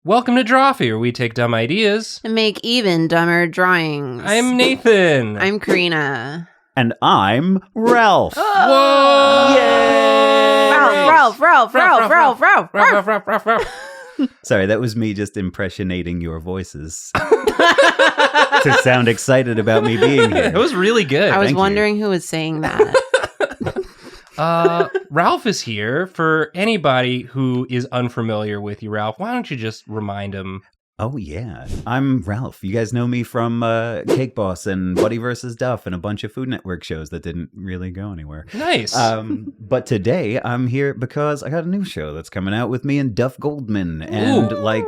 Welcome to Drawfee, where we take dumb ideas and make even dumber drawings. I'm Nathan. I'm Karina. And I'm Ralph. Whoa! Yay! Ralph. Sorry, that was me just impressionating your voices to sound excited about me being here. It was really good. I was Thank wondering who was saying that. Ralph is here. For anybody who is unfamiliar with you, Ralph, why don't you just remind him? Oh, yeah. I'm Ralph. You guys know me from Cake Boss and Buddy vs. Duff and a bunch of Food Network shows that didn't really go anywhere. Nice. But today I'm here because I got a new show that's coming out with me and Duff Goldman and like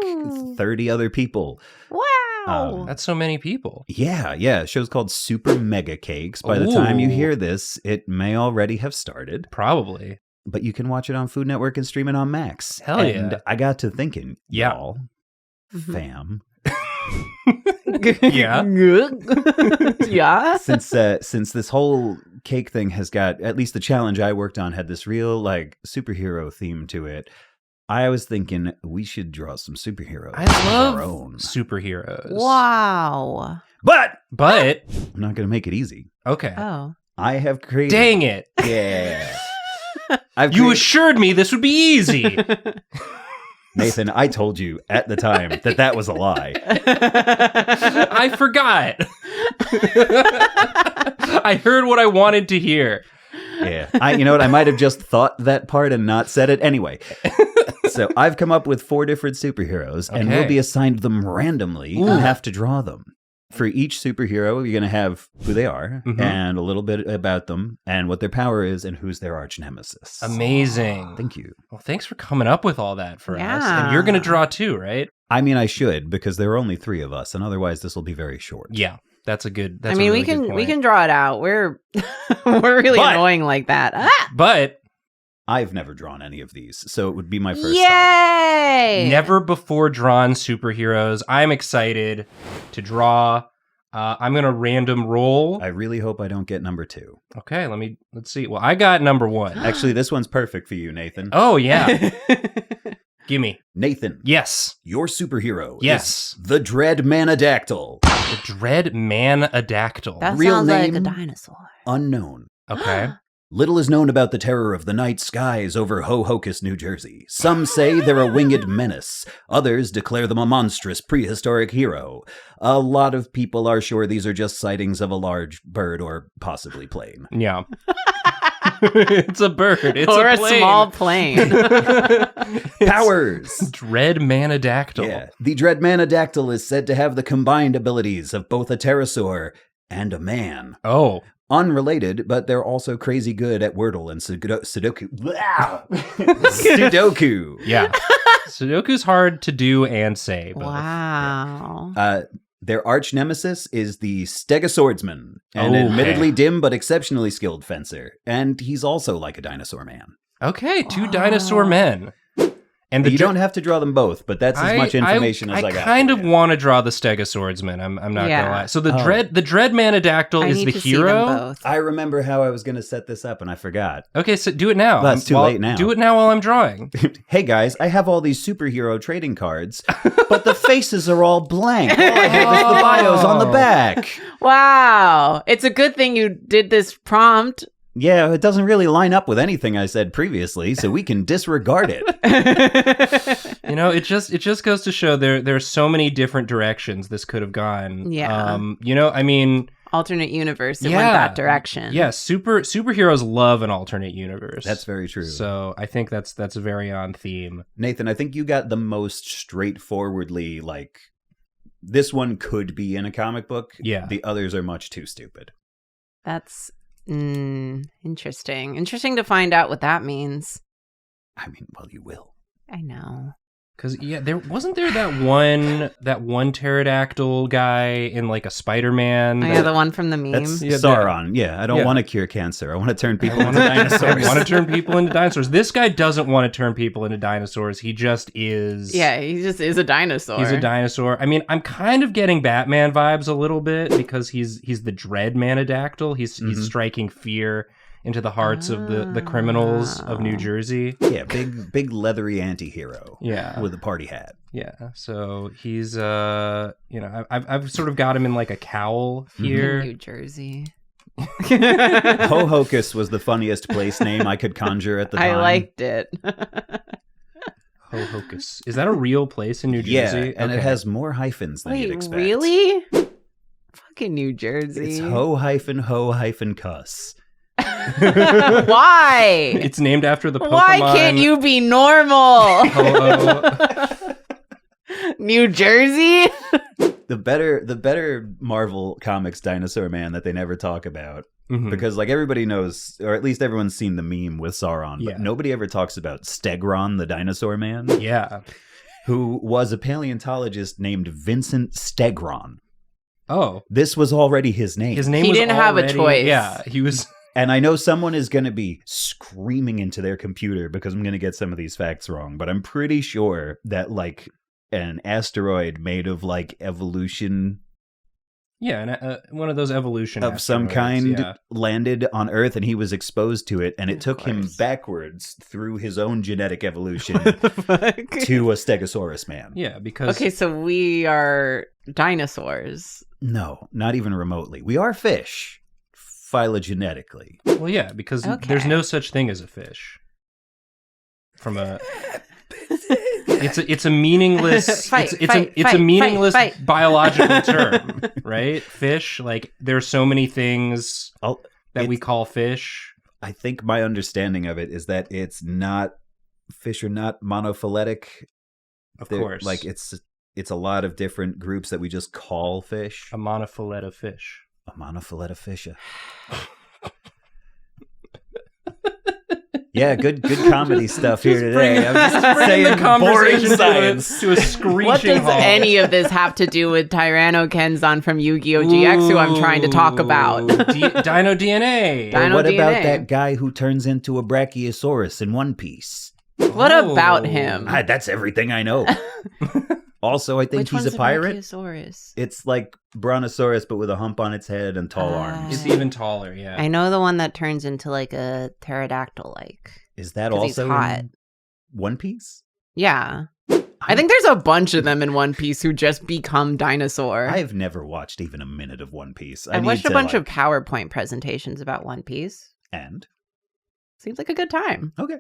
30 other people. Wow. That's so many people. Yeah. The show's called Super Mega Cakes. By the time you hear this, it may already have started. Probably. But you can watch it on Food Network and stream it on Max. Hell and yeah. I got to thinking, y'all, fam. Yeah. Yeah. Since this whole cake thing has got, at least the challenge I worked on had this real like superhero theme to it, I was thinking we should draw some superheroes. I of love our own. Wow. superheroes. But But, I'm not going to make it easy. okay. Oh. I have created. Dang it. Yeah. You assured me this would be easy. Nathan, I told you at the time that was a lie. I forgot. I heard what I wanted to hear. Yeah. You know what? I might have just thought that part and not said it anyway. So I've come up with 4 different superheroes, and we'll be assigned them randomly and have to draw them. For each superhero, you're going to have who they are and a little bit about them and what their power is and who's their arch nemesis. Amazing. Thank you. Well, thanks for coming up with all that for us. Yeah. And you're going to draw too, right? I mean, I should, because there are only 3 of us, and otherwise this will be very short. Yeah. That's a good. That's I mean, a really good we point. can draw it out. We're really But- annoying like that. Ah! But I've never drawn any of these, so it would be my first time. Yay! never before drawn superheroes. I'm excited to draw. I'm gonna random roll. I really hope I don't get number 2. Okay, let's see. Well, I got number 1. Actually, this one's perfect for you, Nathan. Oh yeah, gimme. Nathan, Yes, your superhero yes. is the Dread Manadactyl. The Dread Manadactyl. That Real sounds like a name? dinosaur. Unknown. Okay. Little is known about the terror of the night skies over Ho-Hocus, New Jersey. Some say they're a winged menace. Others declare them a monstrous prehistoric hero. A lot of people are sure these are just sightings of a large bird or possibly plane. Yeah. It's a bird. It's Or a plane. small plane. Powers! Dread Manadactyl. Yeah. The Dread Manadactyl is said to have the combined abilities of both a pterosaur and a man. Oh. Unrelated, but they're also crazy good at Wordle and Sudoku. Sudoku. Yeah. Sudoku's hard to do and say. Both. Wow. Their arch nemesis is the Stegoswordsman, an admittedly dim but exceptionally skilled fencer. And he's also like a dinosaur man. Okay, 2 dinosaur men. And You don't have to draw them both, but that's as much information as I got. I kind for of you. want to draw the Stegoswordsman. I'm not Yeah. gonna lie. So the Dread Manadactyl I is need the to see them hero. both. I remember how I was going to set this up, and I forgot. Okay, so do it now. Well, it's too late now. Do it now while I'm drawing. Hey guys, I have all these superhero trading cards, but the faces are all blank. All I have is the bios on the back. Wow. It's a good thing you did this prompt. Yeah, it doesn't really line up with anything I said previously, so we can disregard it. You know, it just goes to show there are so many different directions this could have gone. Yeah. You know, I mean, Alternate universe. It went that direction. yeah, superheroes love an alternate universe. That's very true. So I think that's very on theme. Nathan, I think you got the most straightforwardly, like, this one could be in a comic book. Yeah. The others are much too stupid. That's interesting. Interesting to find out what that means. I mean, well, you will. I know. Because there wasn't that one pterodactyl guy in like a Spider-Man. Oh, yeah, the one from the meme. That's Yeah, Sauron. Yeah, I don't yeah. want to cure cancer. I want to turn people into dinosaurs. I want to turn people into dinosaurs. This guy doesn't want to turn people into dinosaurs. He just is. Yeah, he just is a dinosaur. He's a dinosaur. I mean, I'm kind of getting Batman vibes a little bit because he's the Dread Manadactyl. He's striking fear into the hearts of the criminals of New Jersey. Yeah, big leathery anti-hero. Yeah. With a party hat. Yeah. So he's I've sort of got him in like a cowl here. New Jersey. Ho Hocus was the funniest place name I could conjure at the time. I liked it. Ho Hocus. Is that a real place in New Jersey? Yeah, and it has more hyphens than you'd expect. Really? Fucking New Jersey. It's ho-cuss. Why? It's named after the Pokemon. Why can't you be normal? New Jersey? The better Marvel Comics dinosaur man that they never talk about. Because like everybody knows, or at least everyone's seen the meme with Sauron, but nobody ever talks about Stegron, the dinosaur man. Yeah. Who was a paleontologist named Vincent Stegron. Oh. This was already his name. His name he was didn't already, have a choice. Yeah, he was. And I know someone is going to be screaming into their computer because I'm going to get some of these facts wrong, but I'm pretty sure that like an asteroid made of like evolution... Yeah, and one of those evolution of some kind yeah. landed on Earth, and he was exposed to it, and it took him backwards through his own genetic evolution to a Stegosaurus man. Yeah, because... Okay, so we are dinosaurs. No, not even remotely. We are fish, phylogenetically. Well, yeah, because there's no such thing as a fish. From a... It's a meaningless it's a meaningless biological term, right? Fish, like there's so many things that we call fish. I think my understanding of it is that it's not fish are not monophyletic. Of course, like it's a lot of different groups that we just call fish. A monophylet of fish. A monophylet of fisha. Yeah, good comedy stuff here today. I'm just saying boring science to a screeching What does halt. any of this have to do with Tyranno Kenzan from Yu-Gi-Oh! GX, who I'm trying to talk about? Dino DNA. Dino what DNA. about that guy who turns into a Brachiosaurus in One Piece? What about him? That's everything I know. Also, I think Which he's one's a pirate. Brachiosaurus? It's like Brontosaurus, but with a hump on its head and tall arms. It's even taller, yeah. I know the one that turns into like a pterodactyl-like. Is that 'Cause he's also hot. in One Piece? Yeah. I think there's a bunch of them in One Piece who just become dinosaur. I've never watched even a minute of One Piece. I've watched a bunch of PowerPoint presentations about One Piece. And? Seems like a good time. Okay.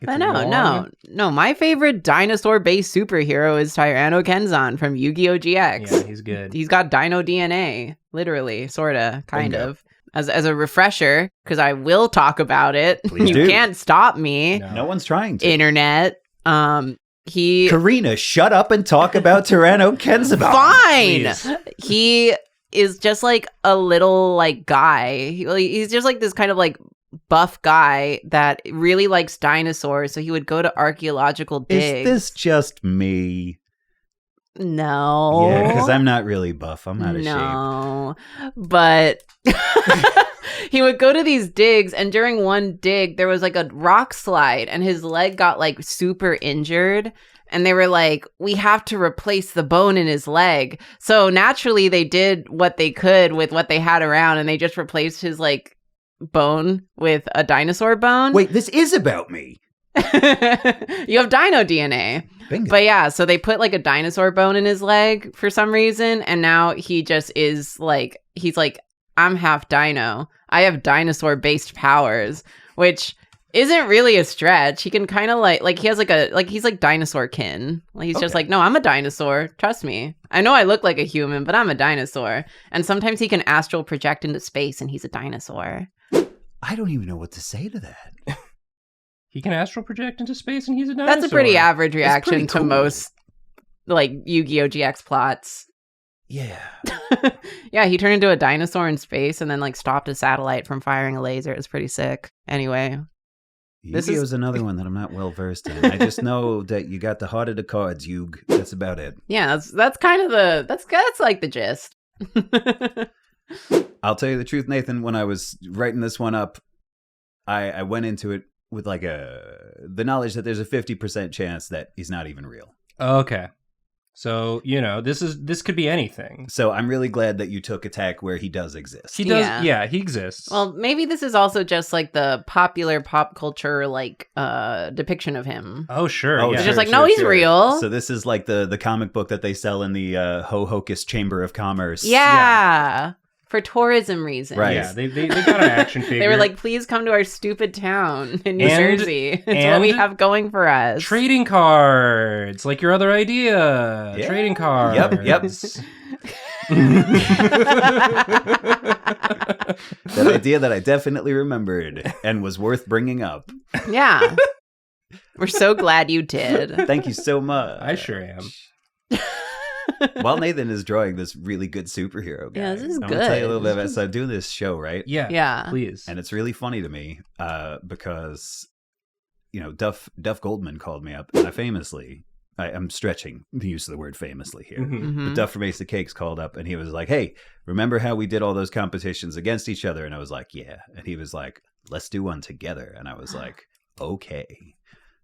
But no. My favorite dinosaur-based superhero is Tyranno Kenzan from Yu-Gi-Oh! GX. Yeah, he's good. He's got dino DNA, literally, sorta, kind Bingo. of. As a refresher, because I will talk about it. Please You do. can't stop me, No one's trying to. internet. He Karina, shut up and talk about Tyranno Kenzan. fine. Please. He is just like a little like guy. He's just like this kind of like buff guy that really likes dinosaurs. So he would go to archaeological digs. Is this just me? No. Yeah, because I'm not really buff. I'm out of shape. No, but he would go to these digs, and during one dig, there was like a rock slide, and his leg got like super injured. And they were like, we have to replace the bone in his leg. So naturally, they did what they could with what they had around, and they just replaced his like bone with a dinosaur bone. Wait, this is about me. You have dino DNA. Bingo. But yeah, so they put like a dinosaur bone in his leg for some reason, and now he just is like, he's like, I'm half dino. I have dinosaur based powers, which isn't really a stretch. He can kind of like he has he's like dinosaur kin. Like he's just like, no, I'm a dinosaur. Trust me. I know I look like a human, but I'm a dinosaur. And sometimes he can astral project into space, and he's a dinosaur. I don't even know what to say to that. He can astral project into space and he's a dinosaur. That's a pretty average reaction pretty to cool. most like Yu-Gi-Oh! GX plots. Yeah. Yeah, he turned into a dinosaur in space and then like stopped a satellite from firing a laser. It was pretty sick. Anyway, Yu-Gi-Oh's another one that I'm not well versed in. I just know that you got the heart of the cards, Yug. That's about it. yeah, that's kind of that's like the gist. I'll tell you the truth, Nathan. When I was writing this one up, I went into it with like the knowledge that there's a 50% chance that he's not even real. Okay. So, this could be anything. So I'm really glad that you took attack where he does exist. He does, yeah, he exists. Well, maybe this is also just like the popular pop culture like depiction of him. Oh, sure. Oh, yeah. It's just like, no, he's real. So this is like the comic book that they sell in the Ho-Hocus Chamber of Commerce. Yeah. For tourism reasons. Right. Yeah, they got an action figure. They were like, please come to our stupid town in New Jersey. It's what we have going for us. Trading cards, like your other idea. Yeah. Trading cards. Yep. That idea that I definitely remembered and was worth bringing up. Yeah. We're so glad you did. Thank you so much. I sure am. While Nathan is drawing this really good superhero guy, Yeah, this is I'm good. gonna tell you a little bit about. So I do this show, right? Yeah. Please. And it's really funny to me because Duff Goldman called me up, and I'm stretching the use of the word famously here. Mm-hmm. But Duff from Ace the Cakes called up, and he was like, "Hey, remember how we did all those competitions against each other?" And I was like, "Yeah." And he was like, "Let's do one together." And I was like, "Okay."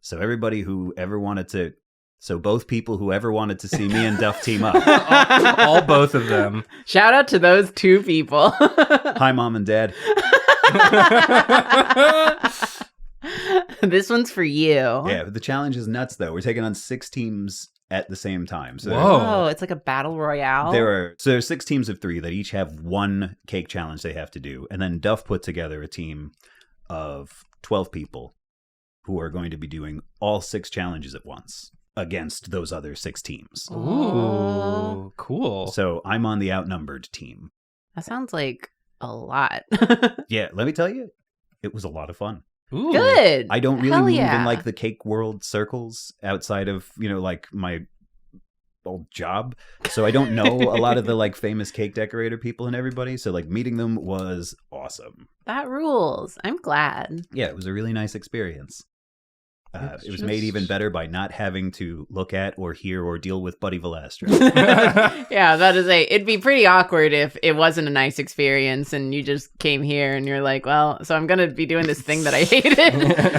So everybody who ever wanted to. So both people who ever wanted to see me and Duff team up. all both of them. Shout out to those two people. Hi, Mom and Dad. This one's for you. Yeah, but the challenge is nuts, though. We're taking on 6 teams at the same time. So Whoa, it's like a battle royale. there are 6 teams of 3 that each have one cake challenge they have to do. And then Duff put together a team of 12 people who are going to be doing all 6 challenges at once against those other 6 teams. Ooh, cool. So I'm on the outnumbered team. That sounds like a lot. Yeah, let me tell you, it was a lot of fun. Ooh. Good. I don't really Hell move yeah. in like the cake world circles outside of, like my old job. So I don't know a lot of the like famous cake decorator people and everybody. So like meeting them was awesome. That rules. I'm glad. Yeah, it was a really nice experience. It was made even better by not having to look at or hear or deal with Buddy Velastra. Yeah, that is it'd be pretty awkward if it wasn't a nice experience and you just came here and you're like, well, so I'm going to be doing this thing that I hated.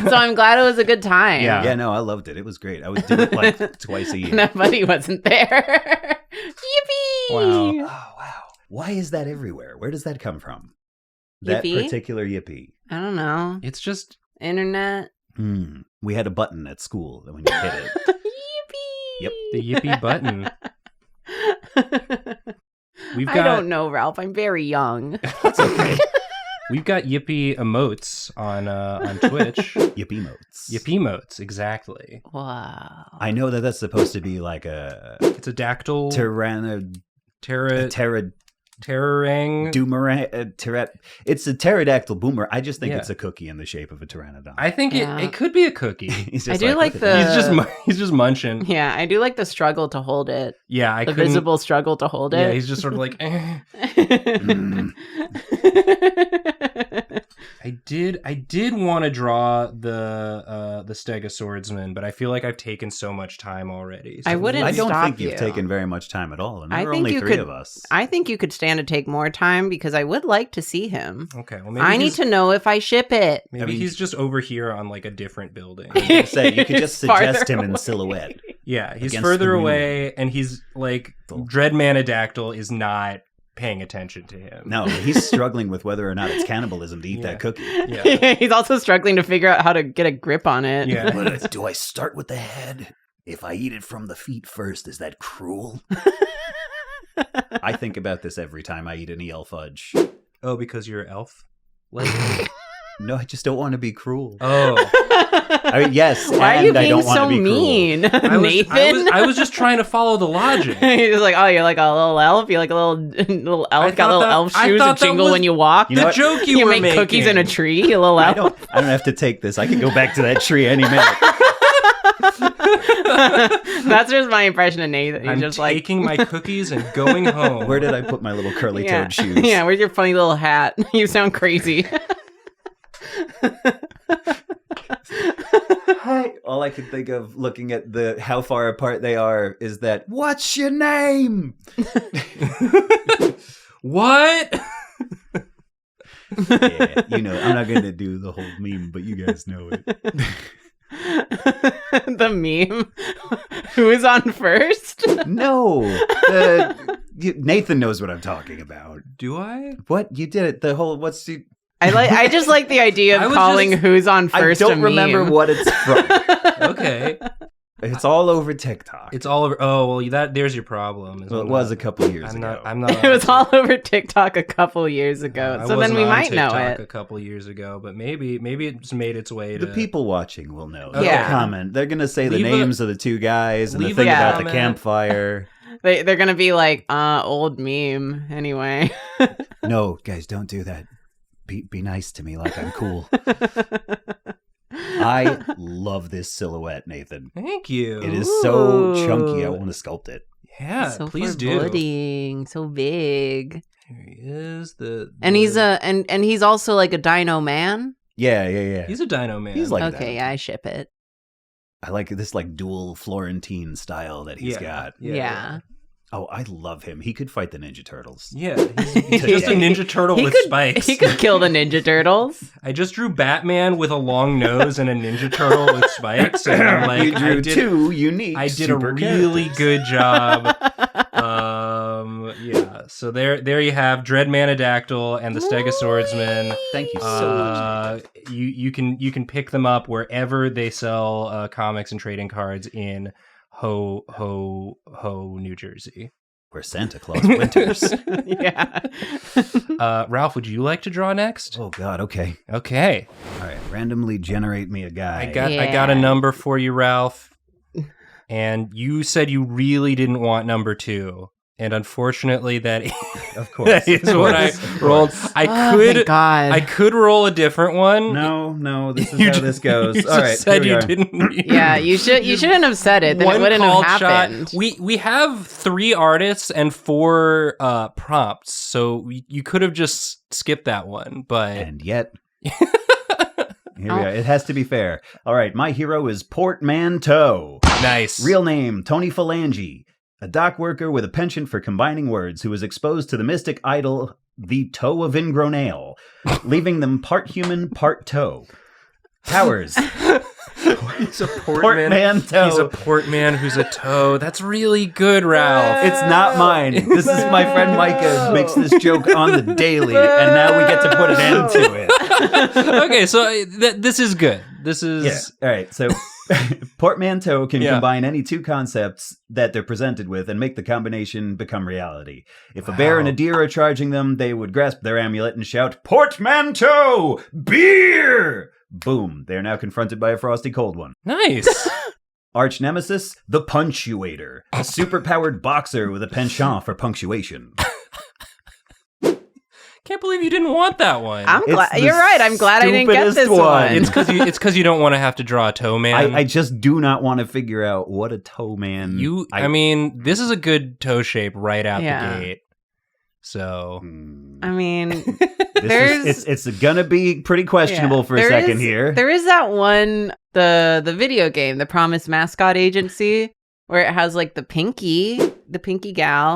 So I'm glad it was a good time. Yeah, no, I loved it. It was great. I would do it like twice a year. And Buddy wasn't there. Yippee! Wow. Oh, wow. Why is that everywhere? Where does that come from? That Yippee? particular yippee. I don't know. It's just Internet. We had a button at school that when you hit it. Yippee! Yep. the yippee button. I don't know, Ralph. I'm very young. That's okay. We've got yippee emotes on Twitch. Yippee motes. Yippee emotes, exactly. Wow. I know that's supposed to be like a It's a dactyl. Terrorang. It's a pterodactyl boomer. I just think it's a cookie in the shape of a pteranodon. I think it could be a cookie. He's I just do like the. He's just munching. Yeah, I do like the struggle to hold it. Yeah, The visible struggle to hold Yeah, it. he's just sort of like. I did want to draw the Stegoswordsman, but I feel like I've taken so much time already. So I wouldn't I don't stop think you've you. taken very much time at all, and I there are think only you 3 could- of us. I think you could stand to take more time because I would like to see him. Okay, well maybe I need to know if I ship it. Maybe he's just over here on like a different building. I was gonna say, you could just He's farther suggest him in away. silhouette. Yeah, he's Against further the moon. away, and he's like Dreadmanadactyl is not paying attention to him. No, he's struggling with whether or not it's cannibalism to eat that cookie. Yeah. He's also struggling to figure out how to get a grip on it. Yeah. But do I start with the head? If I eat it from the feet first, is that cruel? I think about this every time I eat an EL fudge. Oh, because you're an elf? Like, No, I just don't want to be cruel. oh. I mean, yes, Why are and you I being don't want so to be mean, I Nathan? was just trying to follow the logic. He's like, oh, you're like a little elf. You're like a little elf. Got little elf I shoes thought that that jingle was when you walk. You know the what? joke you You were make making. cookies in a tree. You little I elf. don't have to take this. I can go back to that tree any minute. That's just my impression of Nathan. He's I'm just like, taking my cookies and going home. Where did I put my little curly yeah, toed shoes? yeah. Where's your funny little hat? You sound crazy. All I can think of looking at how far apart they are is that, what's your name? What? Yeah, I'm not going to do the whole meme, but you guys know it. The meme. Who's on first? No. Nathan knows what I'm talking about. Do I? What? You did it. The whole, I just like the idea of calling who's on first. I don't remember what it's from. Okay. It's all over TikTok. It's all over. Oh, well, there's your problem. Well, it was a couple years ago. I'm not. It was all over TikTok a couple years ago. So then we might know it. A couple years ago, but maybe it's made its way to... The people watching will know. Okay. They'll comment. They're going to say the names of the two guys and the thing about the campfire. They're going to be like, old meme anyway. No, guys, don't do that. Be nice to me like I'm cool. I love this silhouette, Nathan. Thank you. It is so chunky. I want to sculpt it. Yeah, so please do. So big. Here he is. And he's and he's also like a dino man. Yeah. He's a dino man. He's like okay, that. yeah, I ship it. I like this like dual Florentine style that he's got. Yeah. Oh, I love him. He could fight the Ninja Turtles. Yeah, he's just a Ninja Turtle with spikes. He could kill the Ninja Turtles. I just drew Batman with a long nose and a Ninja Turtle with spikes. And I'm like, you drew two unique. I did a really good job. Yeah. So there you have Dread Manadactyl and the Stegoswordsman. Thank you so much. You can pick them up wherever they sell comics and trading cards in Ho, New Jersey. Where Santa Claus winters. Yeah. Ralph, would you like to draw next? Oh, God. Okay. Okay. All right. Randomly generate me a guy. I got a number for you, Ralph. And you said you really didn't want number 2. And unfortunately, that is what I rolled. I could roll a different one. No, this is how this goes. All right, said you didn't. Yeah, you shouldn't have said it. Then it wouldn't have happened. Shot. We have 3 artists and 4 prompts, so you could have just skipped that one. And yet, here we are. It has to be fair. All right, my hero is Portmanteau. Nice. Real name Tony Phalange. A dock worker with a penchant for combining words who was exposed to the mystic idol, the Toe of Ingronail, leaving them part human, part toe. Powers. He's a portmanteau. He's a portman who's a toe. That's really good, Ralph. It's not mine. This is my friend Micah who makes this joke on the daily, and now we get to put an end to it. Okay, so this is good. This is... Yeah. All right, so... Portmanteau can combine any 2 concepts that they're presented with and make the combination become reality. If a bear and a deer are charging them, they would grasp their amulet and shout, "Portmanteau! Beer!" Boom. They are now confronted by a frosty cold one. Nice. Arch nemesis, the Punctuator. A superpowered boxer with a penchant for punctuation. Can't believe you didn't want that one. I'm glad. You're right. I'm glad I didn't get this one. It's because you don't want to have to draw a toe man. I just do not want to figure out what a toe man. I mean, this is a good toe shape right out the gate. So, I mean, it's gonna be pretty questionable for a second here. There is that one the video game, The Promised Mascot Agency, where it has like the pinky gal.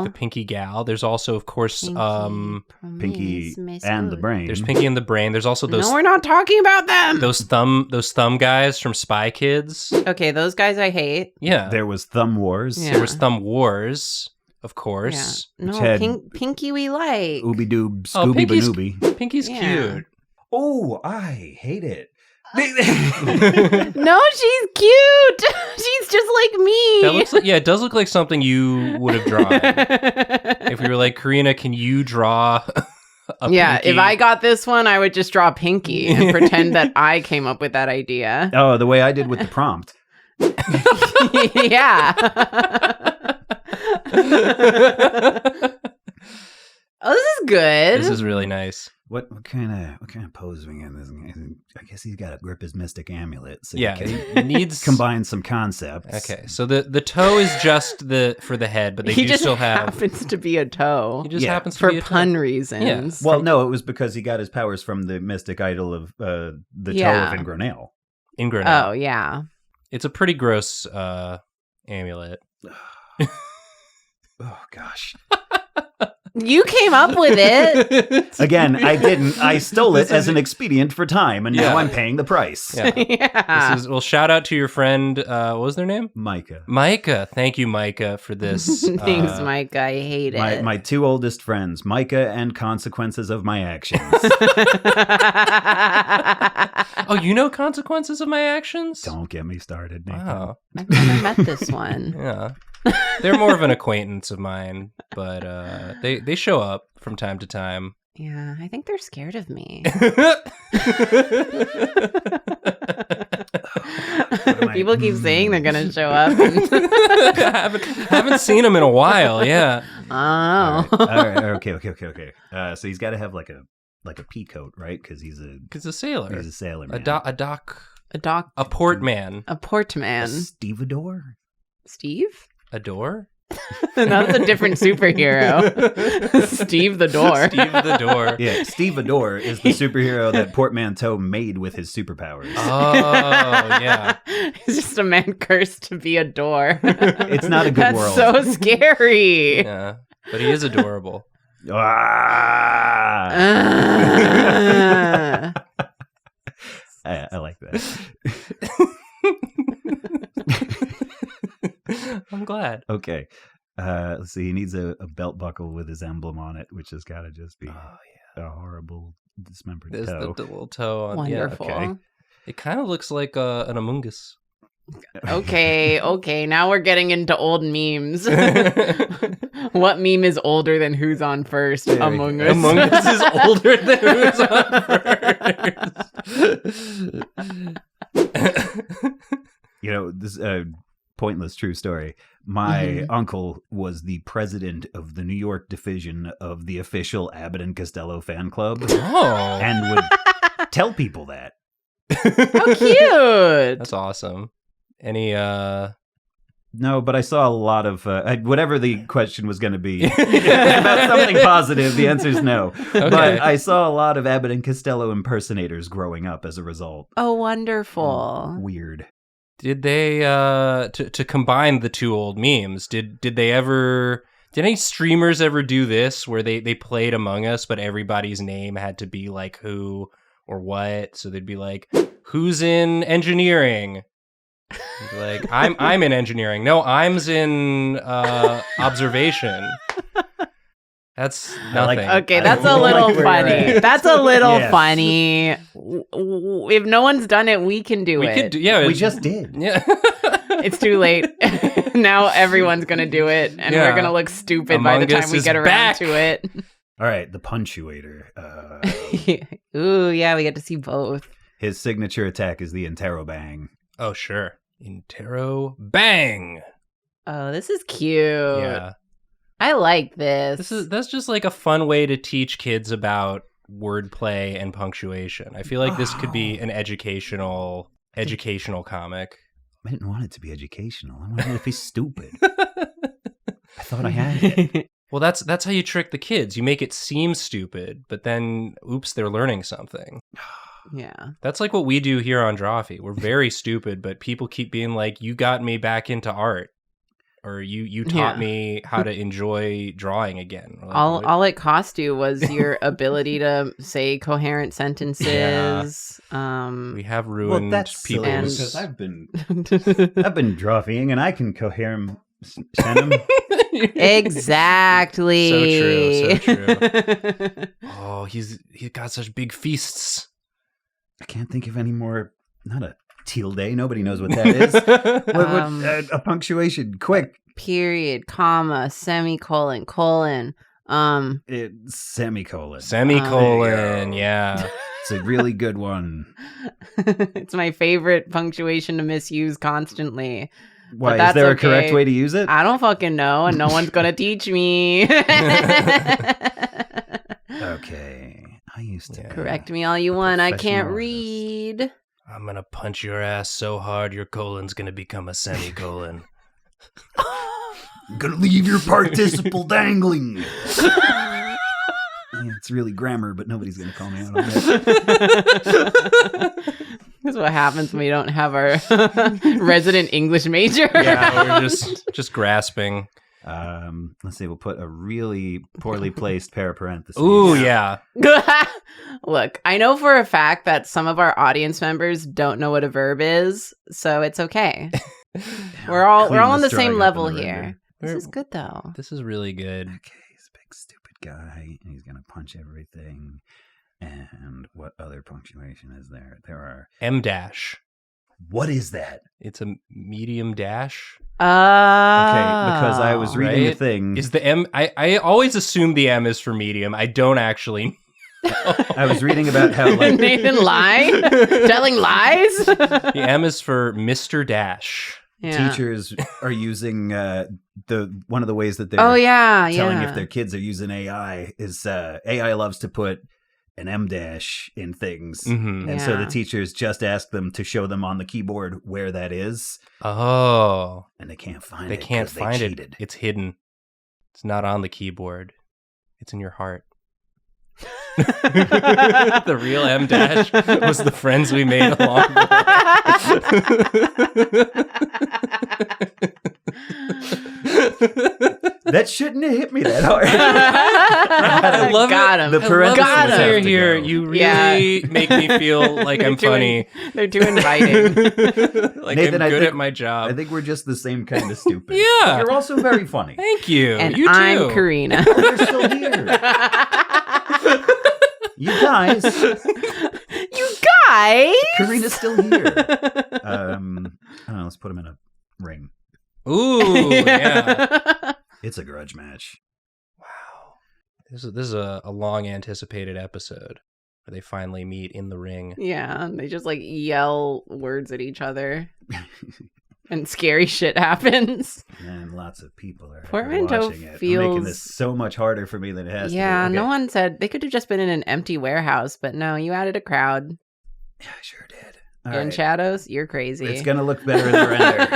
The Pinky Gal. There's also, of course, Pinky and the Brain. There's Pinky and the Brain. There's also those... No, we're not talking about them! Those thumb guys from Spy Kids. Okay, those guys I hate. Yeah. There was Thumb Wars. Yeah. There was Thumb Wars, of course. Yeah. No, Pinky we like. Ooby Doob, Scooby Banooby. Pinky's cute. Oh, I hate it. No, she's cute. She's just like me. That looks like, it does look like something you would have drawn. If we were like, Karina, can you draw a Pinky? If I got this one, I would just draw Pinky and pretend that I came up with that idea. Oh, the way I did with the prompt. Yeah. Oh, this is good. This is really nice. What kind of pose we in this? I guess he's got to grip his mystic amulet. So he needs combine some concepts. Okay, so the toe is just for the head, but he do still have. Happens to be a toe. He just happens to for be a pun toe. reasons. Yeah. Well, no, it was because he got his powers from the mystic idol of the toe of Ingronail. Oh yeah, it's a pretty gross amulet. Oh gosh. You came up with it. Again, I didn't. I stole it as an expedient for time, and now I'm paying the price. Yeah. Well, shout out to your friend. What was their name? Micah. Micah. Thank you, Micah, for this. Thanks, Micah. I hate it. My two oldest friends, Micah and Consequences of My Actions. Oh, you know Consequences of My Actions? Don't get me started, Nathan. Wow. I've never met this one. Yeah. They're more of an acquaintance of mine, but they show up from time to time. Yeah, I think they're scared of me. People keep saying they're going to show up. haven't seen them in a while, yeah. Oh. All right. Okay. So he's got to have like a pea coat, right? Because he's a sailor. He's a sailor man. A portman. A portman. Stevedore? Steve? A door? That's a different superhero. Steve the Door. Steve the Door. Yeah, Stevedore is the superhero that Portmanteau made with his superpowers. Oh, yeah. He's just a man cursed to be a door. It's not a good That's world. so scary. Yeah, but he is adorable. Ah! I like that. I'm glad. Okay. Let's see. He needs a belt buckle with his emblem on it, which has got to just be a horrible dismembered There's toe. the little toe on. Wonderful. Yeah, okay. It kind of looks like an Among Us. Okay. Now we're getting into old memes. What meme is older than Who's on First? Among Us. Among Us is older than Who's on First. You know, this pointless true story. My uncle was the president of the New York division of the official Abbott and Costello fan club. Oh. And would tell people that. How cute. That's awesome. Any No, but I saw a lot of whatever the question was going to be about something positive. The answer is no. Okay. But I saw a lot of Abbott and Costello impersonators growing up as a result. Oh, wonderful. Weird. did they to combine the two old memes? Did any streamers ever do this where they played Among Us, but everybody's name had to be like who or what? So they'd be like, "Who's in engineering?" Like, I'm in engineering. No, I'm's in observation. That's nothing. Okay, that's a little funny. That's a little Yeah. funny. If no one's done it, we can do it. We just did. Yeah. It's too late. Now everyone's going to do it, and Yeah. we're going to look stupid by the Among time Us we is get around back. to it. All right, the punctuator. Ooh, yeah, we get to see both. His signature attack is the Interrobang. Oh, sure. Intero bang. Oh, this is cute. Yeah. I like this. That's just like a fun way to teach kids about wordplay and punctuation. I feel like this could be an educational comic. I didn't want it to be educational. I wanted it to be stupid. I thought I had it. Well, that's how you trick the kids. You make it seem stupid, but then, oops, they're learning something. Yeah. That's like what we do here on Drawfee. We're very stupid, but people keep being like, "You got me back into art," or "You taught me how to enjoy drawing again." Like, All it cost you was your ability to say coherent sentences. we have ruined people. because I've been drawfeeing and I can cohere them. Exactly. So true. Oh, he's got such big feasts. I can't think of any more. Not a tilde. Nobody knows what that is. A punctuation. Quick. Period, comma, semicolon, colon. Semicolon. Semicolon, yeah. It's a really good one. It's my favorite punctuation to misuse constantly. Why? Is that's there a okay. correct way to use it? I don't fucking know, and no one's gonna teach me. Okay. I used to. Correct me all you want. I can't Professional read. I'm gonna punch your ass so hard your colon's gonna become a semicolon. I'm gonna leave your participle dangling. Yeah, it's really grammar, but nobody's gonna call me out on that. That's what happens when we don't have our resident English major. Yeah, we're just grasping. Let's see. We'll put a really poorly placed pair of parentheses. Ooh, yeah. Look, I know for a fact that some of our audience members don't know what a verb is, so it's okay. We're all on the same level here. This is good though. This is really good. Okay, he's a big stupid guy, and he's gonna punch everything. And what other punctuation is there? There are M dash. What is that? It's a medium dash. Okay, because I was reading a thing. Is the M? I always assume the M is for medium. I don't actually. I was reading about how like Nathan lying, telling lies. The M is for Mr. Dash. Yeah. teachers are using one of the ways that they're telling if their kids are using AI is AI loves to put an M dash in things. Mm-hmm. And so the teachers just ask them to show them on the keyboard where that is. Oh. And they can't find it. They can't find it. Cheated. It's hidden. It's not on the keyboard. It's in your heart. The real M dash was the friends we made along the way. That shouldn't have hit me that hard. I love Got him. The parentheses you're have to here. go. You really make me feel like I'm funny. They're too inviting. Like Nathan, I'm good at my job. I think we're just the same kind of stupid. Yeah. You're also very funny. Thank you. And you too. I'm Karina. You're still here. You guys. You guys. Karina's still here. I don't know. Let's put him in a ring. Ooh, yeah. It's a grudge match. Wow. This is a long anticipated episode where they finally meet in the ring. Yeah, and they just like yell words at each other. And scary shit happens. And lots of people are Portmanteau watching it. feels... I'm making this so much harder for me than it has to be. Yeah, Okay. no one said... They could have just been in an empty warehouse, but no, you added a crowd. Yeah, I sure did. All And right. Shadows, you're crazy. It's going to look better in the render.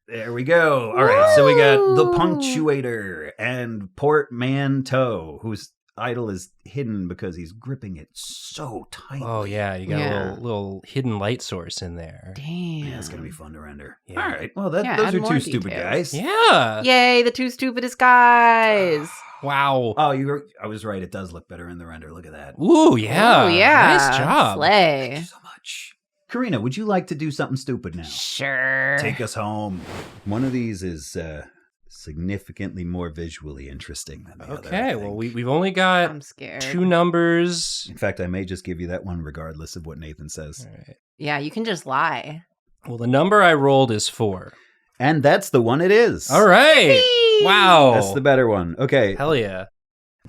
There we go. All right, so we got the punctuator and Portmanteau, whose idol is hidden because he's gripping it so tightly. Oh yeah, you got Yeah. a little hidden light source in there. Damn. Yeah, it's going to be fun to render. Yeah. All right, well, Yeah, those add are more two stupid details. guys. Yeah. Yay, the two stupidest guys. Wow. Oh, I was right. It does look better in the render. Look at that. Ooh, yeah. Oh, yeah. Nice job. Slay. Thank you so much. Karina, would you like to do something stupid now? Sure. Take us home. One of these is significantly more visually interesting than the other. I Okay, think. well, we've only got I'm scared. 2 numbers. In fact, I may just give you that one regardless of what Nathan says. All right. Yeah, you can just lie. Well, the number I rolled is 4. And that's the one it is. All right. Wow. That's the better one. Okay. Hell yeah.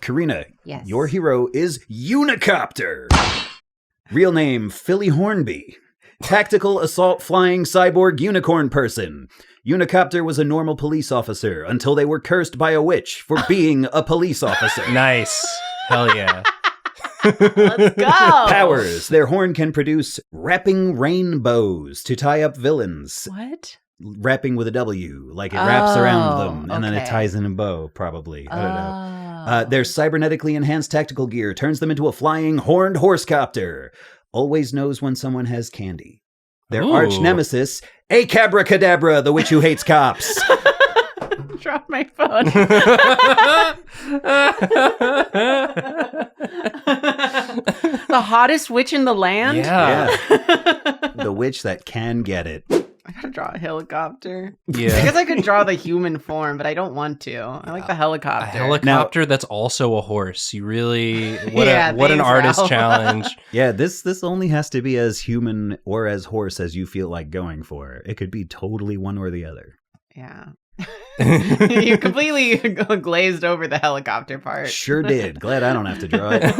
Karina, Yes. your hero is Unicopter. Real name, Philly Hornby. Tactical assault flying cyborg unicorn person. Unicopter was a normal police officer until they were cursed by a witch for being a police officer. Nice. Hell yeah. Let's go. Powers. Their horn can produce wrapping rainbows to tie up villains. What? Wrapping with a W, like it wraps around Oh, them, and then it okay. ties in a bow, probably. I don't know. Oh. Their cybernetically enhanced tactical gear turns them into a flying horned horsecopter. Always knows when someone has candy. Their Ooh. arch nemesis, Acabracadabra, the witch who hates cops. Drop my phone. The hottest witch in the land? Yeah. The witch that can get it. I gotta draw a helicopter. I Yeah. guess I could draw the human form, but I don't want to. I like the A helicopter. helicopter that's also a horse. You really what Yeah, what an thanks, artist Ralph. challenge. Yeah, this only has to be as human or as horse as you feel like going for. It could be totally one or the other. Yeah. You completely glazed over the helicopter part. Sure did. Glad I don't have to draw it.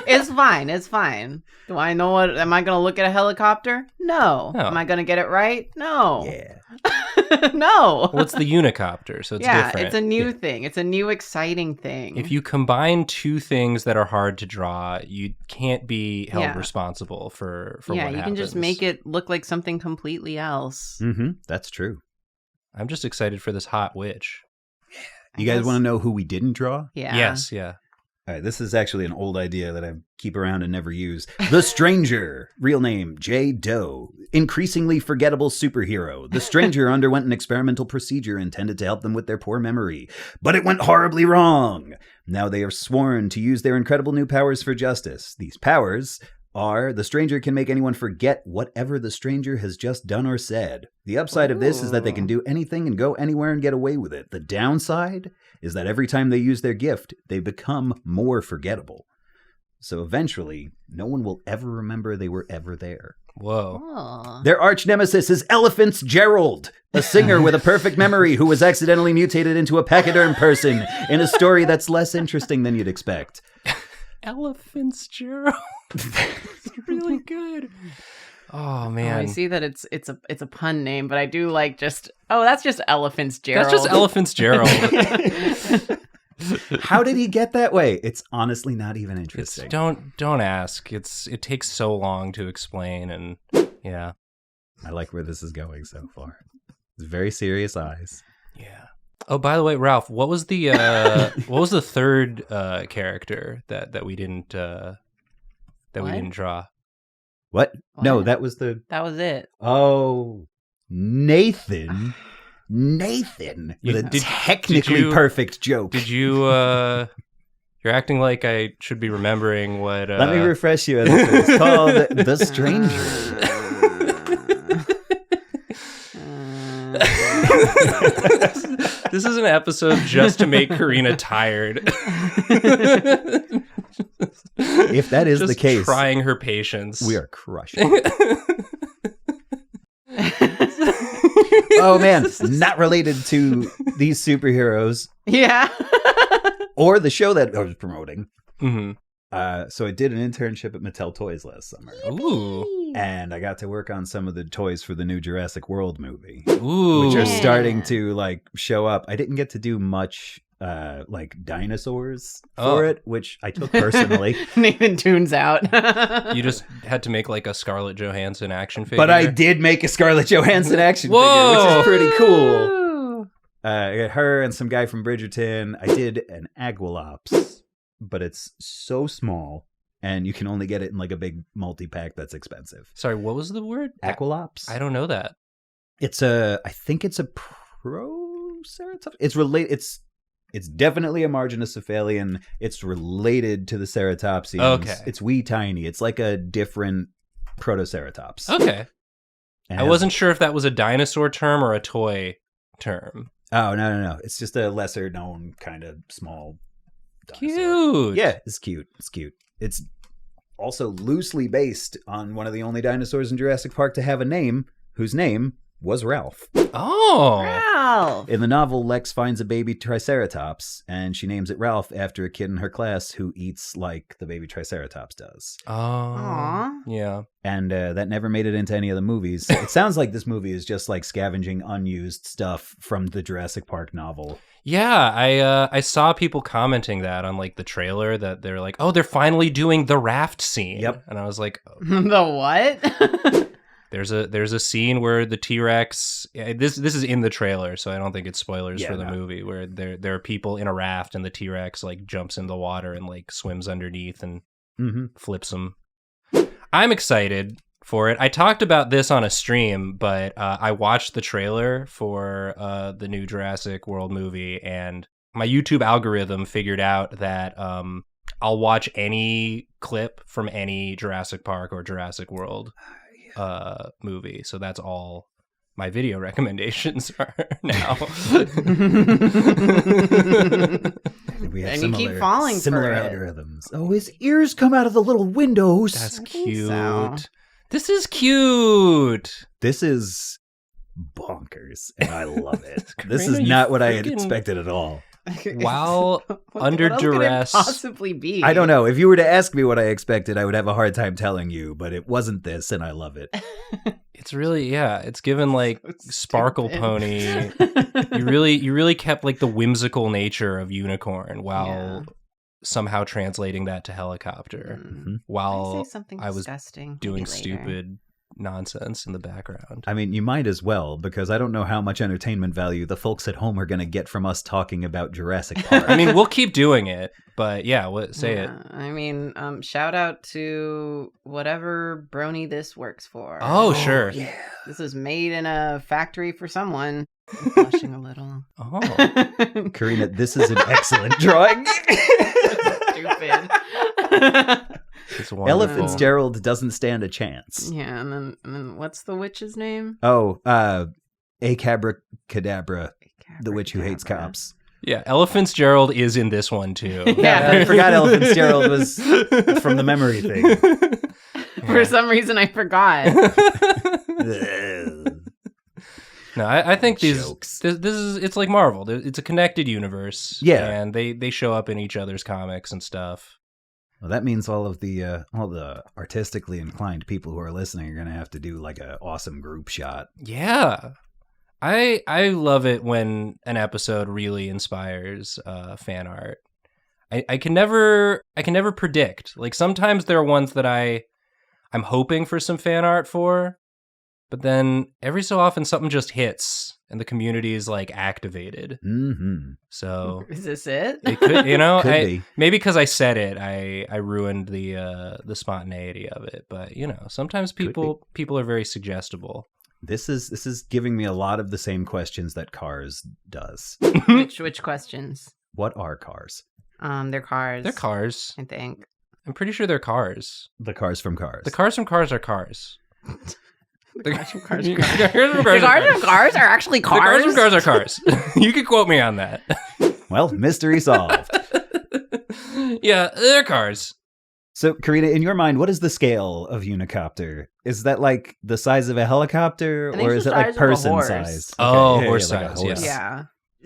It's fine. It's fine. Do I know what? Am I going to look at a helicopter? No. No. Am I going to get it right? No. Yeah. No. Well, it's the unicopter, so it's yeah, different. it's a new thing. It's a new exciting thing. If you combine 2 things that are hard to draw, you can't be held Yeah. responsible for yeah, what you happens. can just make it look like something completely else. Mm-hmm. That's true. I'm just excited for this hot witch. You guys want to know who we didn't draw? Yeah. Yes, yeah. All right, this is actually an old idea that I keep around and never use. The Stranger, real name J. Doe, increasingly forgettable superhero. The Stranger underwent an experimental procedure intended to help them with their poor memory, but it went horribly wrong. Now they are sworn to use their incredible new powers for justice. These powers are the Stranger can make anyone forget whatever the Stranger has just done or said. The upside of this is that they can do anything and go anywhere and get away with it. The downside is that every time they use their gift, they become more forgettable. So eventually, no one will ever remember they were ever there. Whoa. Oh. Their arch nemesis is Elephants Gerald, a singer with a perfect memory who was accidentally mutated into a pachyderm person in a story that's less interesting than you'd expect. Elephants, Gerald. It's really good. Oh man. I see that it's a pun name, but I do like that's just Elephants Gerald. That's just Elephants Gerald. How did he get that way? It's honestly not even interesting. Don't ask. It takes so long to explain, and yeah. I like where this is going so far. It's very serious eyes. Yeah. Oh, by the way, Ralph, what was the third character that we didn't we didn't draw? What? No, that was it. Oh, Nathan. Nathan. With a technically perfect joke. Did you you're acting like I should be remembering what Let me refresh you. It's called The Stranger. This is an episode just to make Karina tired. If that is just the case, trying her patience. We are crushing. Oh man, not related to these superheroes. Yeah. Or the show that I was promoting. Mm-hmm. So I did an internship at Mattel Toys last summer. Ooh. And I got to work on some of the toys for the new Jurassic World movie. Ooh. Which are starting to show up. I didn't get to do much dinosaurs for it, which I took personally. Nathan tunes out. You just had to make a Scarlett Johansson action figure. But I did make a Scarlett Johansson action figure, which is pretty cool. I got her and some guy from Bridgerton. I did an Aguilops, but it's so small, and you can only get it in a big multi-pack that's expensive. Sorry, what was the word? Aguilops? I don't know that. I think it's a Proceratops. It's related. It's definitely a Marginocephalian. It's related to the ceratopsians. Okay. It's wee tiny. It's like a different Protoceratops. Okay. I wasn't sure if that was a dinosaur term or a toy term. Oh, no. It's just a lesser known kind of small dinosaur. Cute. Yeah, it's cute. It's also loosely based on one of the only dinosaurs in Jurassic Park to have a name, whose name was Ralph. Oh. Ralph. In the novel, Lex finds a baby Triceratops, and she names it Ralph after a kid in her class who eats like the baby Triceratops does. Oh. Aww. Yeah. And that never made it into any of the movies. It sounds like this movie is just scavenging unused stuff from the Jurassic Park novel. Yeah, I saw people commenting that on the trailer that they're like, oh, they're finally doing the raft scene. Yep. And I was like, oh. The what? There's a scene where the T-Rex. This is in the trailer, so I don't think it's spoilers for the movie. Where there are people in a raft and the T-Rex jumps in the water and swims underneath and flips them. I'm excited for it. I talked about this on a stream, but I watched the trailer for the new Jurassic World movie, and my YouTube algorithm figured out that I'll watch any clip from any Jurassic Park or Jurassic World movie. So that's all my video recommendations are now. We have and you keep falling similar for algorithms. Oh, his ears come out of the little windows. That's cute. So. This is cute. This is bonkers, and I love it. This Karina, is not what I had expected at all. While under what duress. Could it possibly be? I don't know. If you were to ask me what I expected, I would have a hard time telling you, but it wasn't this, and I love it. It's really, it's given So Sparkle stupid. Pony. You really kept the whimsical nature of Unicorn while somehow translating that to helicopter. Mm-hmm. While I say something I was disgusting. doing Maybe later. stupid nonsense in the background. I mean, you might as well, because I don't know how much entertainment value the folks at home are going to get from us talking about Jurassic Park. I mean, we'll keep doing it, but yeah, say it. I mean, shout out to whatever brony this works for. Oh, sure. Yeah. This was made in a factory for someone. I'm blushing a little. Oh. Karina, this is an excellent drawing. Stupid. It's Ella wonderful. Fitzgerald doesn't stand a chance. Yeah, and then what's the witch's name? Oh, Acabra-Cadabra, the witch who hates cops. Yeah, Ella Fitzgerald is in this one too. Yeah. I forgot Ella Fitzgerald was from the memory thing. For some reason, I forgot. No, I think Jokes. this is, it's like Marvel. It's a connected universe. Yeah. And they show up in each other's comics and stuff. Well, that means all the artistically inclined people who are listening are going to have to do like an awesome group shot. Yeah. I love it when an episode really inspires fan art. I can never predict. Like sometimes there are ones that I'm hoping for some fan art for, but then every so often something just hits and the community is like activated. Mm-hmm. So Is this it? it could, Could be. maybe because I said it, I ruined the spontaneity of it. But sometimes people are very suggestible. This is giving me a lot of the same questions that Cars does. Which questions? What are cars? They're cars. They're cars. I think. I'm pretty sure they're cars. The cars from Cars. The cars from Cars are cars. The cars from cars. The The cars from cars from cars are actually The cars. cars from Cars are cars. You can quote me on that. Well, mystery solved. Yeah, they're cars. So, Karina, in your mind, what is the scale of Unicopter? Is that like the size of a helicopter, I think or it's is the it like size of a person horse. size? Oh, yeah, horse like a size, horse. Yeah.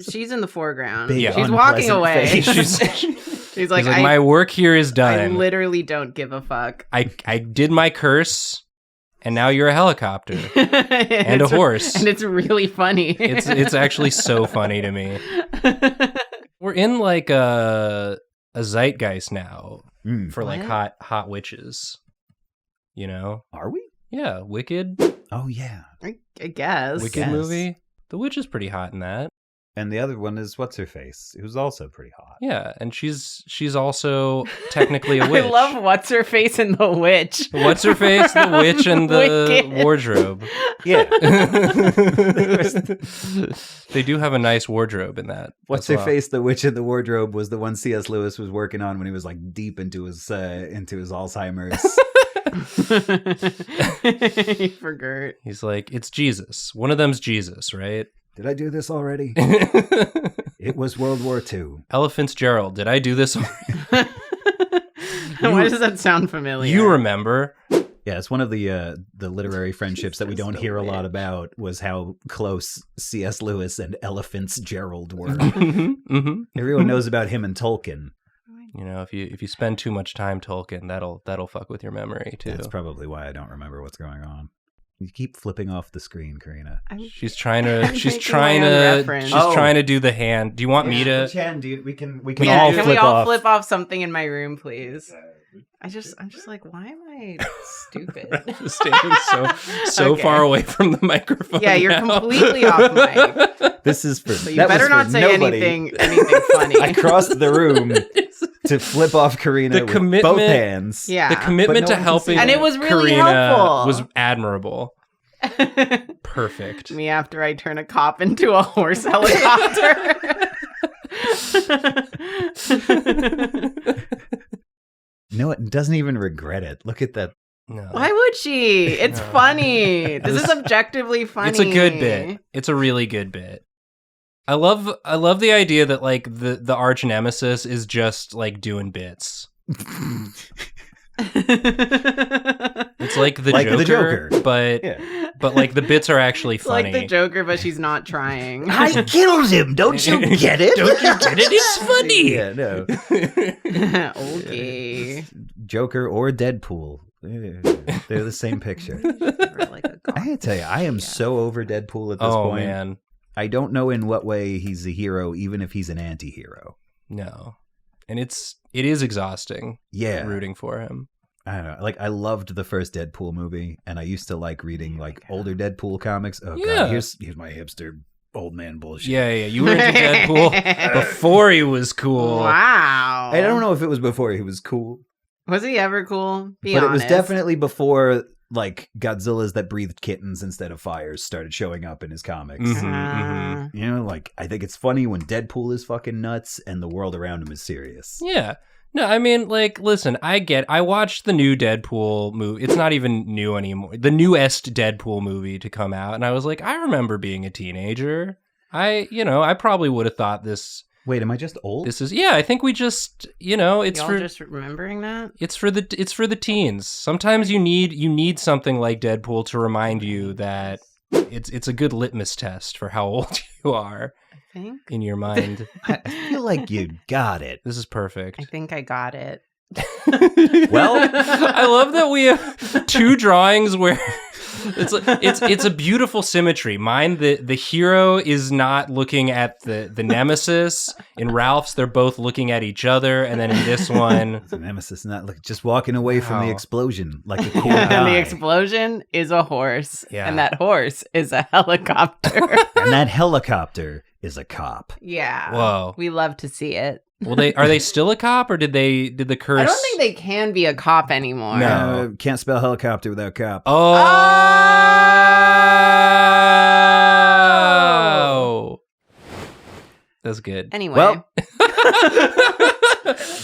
She's in the foreground. Big, She's walking unpleasant away. face. She's like, my work here is I done. literally don't give a fuck. I did my curse, and now you're a helicopter and a horse. And it's really funny. It's actually so funny to me. We're in like a zeitgeist now for like What? hot witches. Are we? Yeah, Wicked. Oh, yeah. I guess. Wicked Yes. movie. The witch is pretty hot in that. And the other one is What's-Her-Face, who's also pretty hot. Yeah, and she's also technically a witch. I love what's her face in The Witch. What's her face, the witch, and the Wicked. wardrobe. Yeah. They do have a nice wardrobe in that. What's-Her-Face, the witch in the wardrobe, was the one C.S. Lewis was working on when he was like deep into his Alzheimer's. He forgot. He's like, it's Jesus. One of them's Jesus, right? Did I do this already? It was World War II. Ella Fitzgerald, did I do this? Why does that sound familiar? You remember. Yeah, it's one of the literary friendships that we don't So hear a lot rich. about, was how close C.S. Lewis and Ella Fitzgerald were. Mm-hmm. Everyone knows about him and Tolkien. If you spend too much time Tolkien, that'll fuck with your memory too. That's probably why I don't remember what's going on. You keep flipping off the screen, Karina. She's trying to I'm making my own reference. trying to do the hand. Do you want me to? Which hand do you, we can Yeah, all can flip we all off. flip off something in my room, please? I'm just like, why am I stupid? Standing so Okay. far away from the microphone. Yeah, you're now. completely off mic. This is for. So you that was better for not say nobody. anything funny. I crossed the room to flip off Karina The with commitment- both hands. Yeah. The commitment But no to one can helping see And it was really Karina helpful. was admirable. Perfect. Me after I turn a cop into a horse helicopter. No, it doesn't even regret it. Look at that. No. Why would she? It's funny. This is objectively funny. It's a good bit. It's a really good bit. I love the idea that like the arch nemesis is just like doing bits. It's like the Joker, but Yeah. but like the bits are actually It's funny. like the Joker, but she's not trying. I killed him. Don't you get it? Don't you get it? It's funny. Yeah, no. Okay. Joker or Deadpool. They're the same picture. Or like a I gotta tell you, I am so over Deadpool at this Oh point. man, I don't know in what way he's a hero, even if he's an anti-hero. no, and it is exhausting. Yeah. Rooting for him. I don't know. Like, I loved the first Deadpool movie, and I used to like reading like older Deadpool comics. Oh Yeah. god, here's my hipster old man bullshit. Yeah. You were into Deadpool before he was cool. Wow. I don't know if it was before he was cool, Was he ever cool? Be but honest. it was definitely before like Godzillas that breathed kittens instead of fires started showing up in his comics. Mhm. You know, like, I think it's funny when Deadpool is fucking nuts and the world around him is serious. Yeah. No, I mean, like, listen, I watched the new Deadpool movie. It's not even new anymore. The newest Deadpool movie to come out. And I was like, I remember being a teenager. I probably would have thought this. Wait, am I just old? I think we just, it's Y'all for just remembering that? it's for the teens. Sometimes you need something like Deadpool to remind you that it's a good litmus test for how old you are I think. in your mind. I feel like you got it. This is perfect. I think I got it. Well, I love that we have two drawings where it's a beautiful symmetry. Mine, the hero is not looking at the nemesis. In Ralph's, they're both looking at each other, and then in this one, the nemesis not like just walking away from the Wow. explosion like a cool And guy. the explosion is a horse. Yeah. And that horse is a helicopter. And that helicopter is a cop. Yeah. Whoa. We love to see it. well, are they still a cop, or did the curse? I don't think they can be a cop anymore. No. Can't spell helicopter without cop. Oh, that's good. Anyway. Well,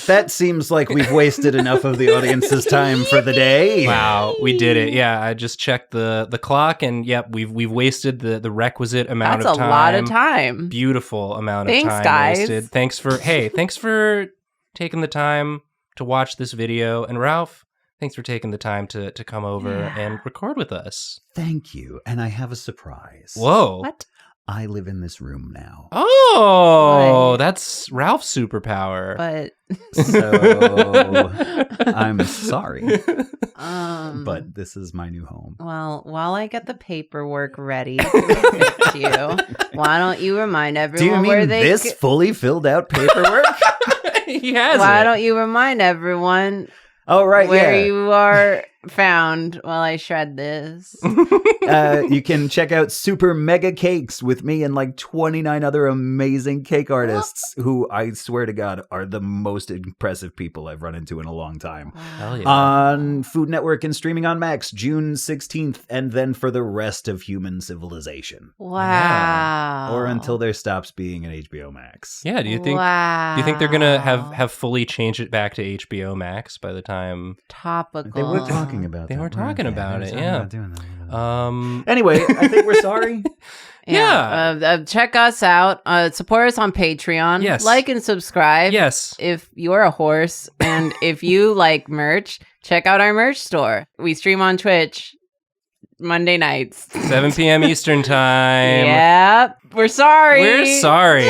that seems like we've wasted enough of the audience's time for the day. Wow, we did it. Yeah, I just checked the clock, and yep, we've wasted the requisite amount that's of time. a lot of time. Beautiful amount Thanks, of time guys. wasted. Thanks for taking the time to watch this video. And Ralph, thanks for taking the time to come over and record with us. Thank you. And I have a surprise. Whoa. What? I live in this room now. Oh, What? that's Ralph's superpower. But So I'm sorry, but but this is my new home. well, while I get the paperwork ready to evict you, why don't you remind Do you everyone where mean they this fully filled out paperwork? He has why it. don't you remind everyone Oh, right, where yeah. you are found while I shred this? You can check out Super Mega Cakes with me and like 29 other amazing cake artists who I swear to God are the most impressive people I've run into in a long time. Hell yeah. On Food Network and streaming on Max June 16th, and then for the rest of human civilization. Wow. Or until there stops being an HBO Max. Yeah, do you think they're gonna have fully changed it back to HBO Max by the time? topical? They were talking about They that. were talking weren't they? about They it, were yeah. talking about doing that. Anyway, I think we're sorry. Check us out. Support us on Patreon. Yes. Like and subscribe. yes. If you're a horse and if you like merch, check out our merch store. We stream on Twitch Monday nights. 7 p.m. Eastern time. Yep. We're sorry. We're sorry.